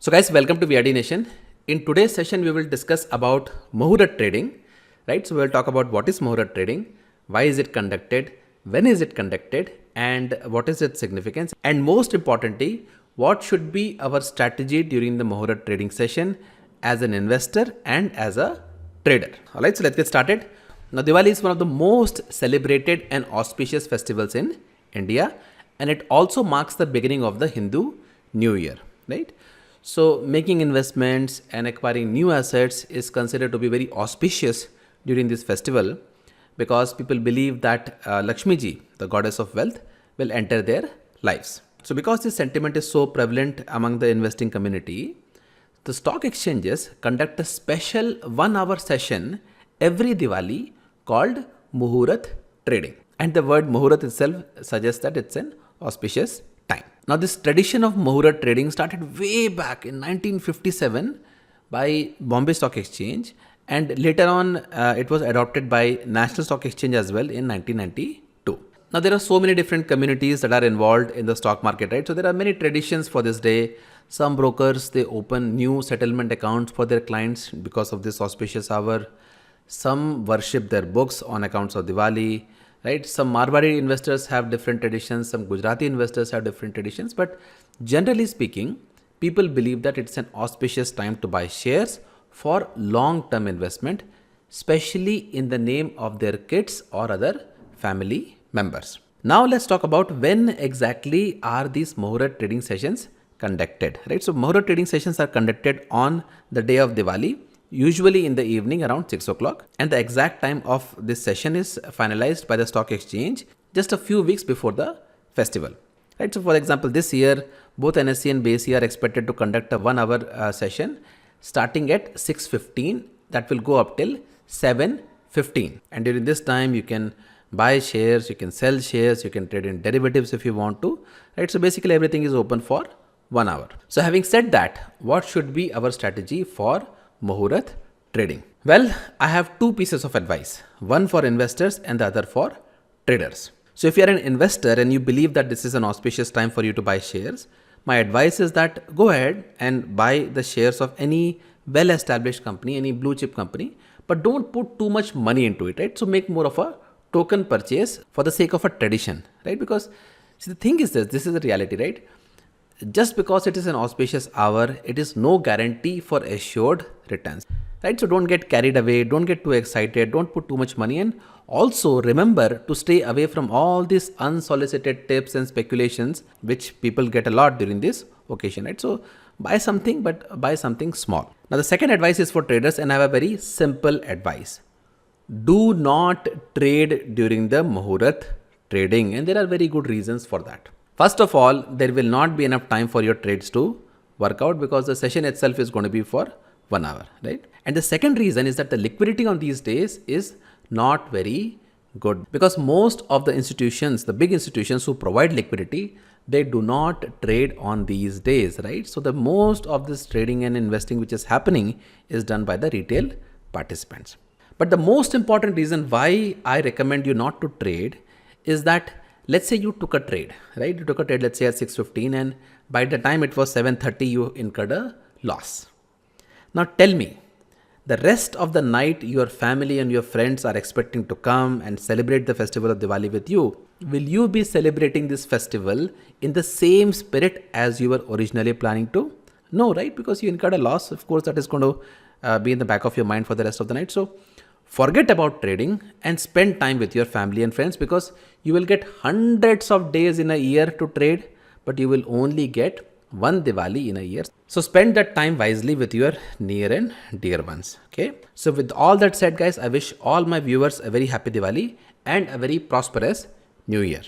So guys, welcome to VRDNation. In today's session, we will discuss about Muhurat trading, right? So we'll talk about what is Muhurat trading, why is it conducted, when is it conducted, and what is its significance? And most importantly, what should be our strategy during the Muhurat trading session as an investor and as a trader. All right, so let's get started. Now, Diwali is one of the most celebrated and auspicious festivals in India, and it also marks the beginning of the Hindu New Year, right? So making investments and acquiring new assets is considered to be very auspicious during this festival because people believe that Lakshmi ji, the goddess of wealth, will enter their lives. So because this sentiment is so prevalent among the investing community, the stock exchanges conduct a special 1-hour session every Diwali called Muhurat trading. And the word Muhurat itself suggests that it's an auspicious time. Now, this tradition of Muhurat trading started way back in 1957 by Bombay Stock Exchange, and later on it was adopted by National Stock Exchange as well in 1992. Now, there are so many different communities that are involved in the stock market, right? So there are many traditions for this day. Some brokers, they open new settlement accounts for their clients because of this auspicious hour. Some worship their books on accounts of Diwali. Right? Some Marwari investors have different traditions, some Gujarati investors have different traditions, but generally speaking, people believe that it's an auspicious time to buy shares for long-term investment, especially in the name of their kids or other family members. Now let's talk about when exactly are these Muhurat trading sessions conducted, right? So Muhurat trading sessions are conducted on the day of Diwali, usually in the evening around 6 o'clock, and the exact time of this session is finalized by the stock exchange just a few weeks before the festival. Right? So for example, this year both NSE and BSE are expected to conduct a 1-hour session starting at 6:15 that will go up till 7:15, and during this time you can buy shares, you can sell shares, you can trade in derivatives if you want to. Right? So basically everything is open for 1 hour. So having said that, what should be our strategy for Muhurat trading? Well, I have two pieces of advice, one for investors and the other for traders. So if you are an investor and you believe that this is an auspicious time for you to buy shares, my advice is that go ahead and buy the shares of any well-established company, any blue chip company, but don't put too much money into it, right? So make more of a token purchase for the sake of a tradition, right? Because see, the thing is this is the reality, right? Just because it is an auspicious hour, it is no guarantee for assured returns, right? So don't get carried away, don't get too excited, don't put too much money in. Also remember to stay away from all these unsolicited tips and speculations which people get a lot during this occasion, right? So buy something, but buy something small. Now the second advice is for traders, and I have a very simple advice. Do not trade during the Muhurat trading, and there are very good reasons for that. First of all, there will not be enough time for your trades to work out because the session itself is going to be for 1 hour, right? And the second reason is that the liquidity on these days is not very good because most of the institutions, the big institutions who provide liquidity, they do not trade on these days, right? So the most of this trading and investing which is happening is done by the retail participants. But the most important reason why I recommend you not to trade is that let's say you took a trade, right? You took a trade, let's say at 6:15, and by the time it was 7:30, you incurred a loss. Now tell me, the rest of the night your family and your friends are expecting to come and celebrate the festival of Diwali with you. Will you be celebrating this festival in the same spirit as you were originally planning to? No, right? Because you incurred a loss. Of course, that is going to be in the back of your mind for the rest of the night. So forget about trading and spend time with your family and friends because you will get hundreds of days in a year to trade, but you will only get one Diwali in a year. So spend that time wisely with your near and dear ones. Okay. So with all that said, guys, I wish all my viewers a very happy Diwali and a very prosperous New Year.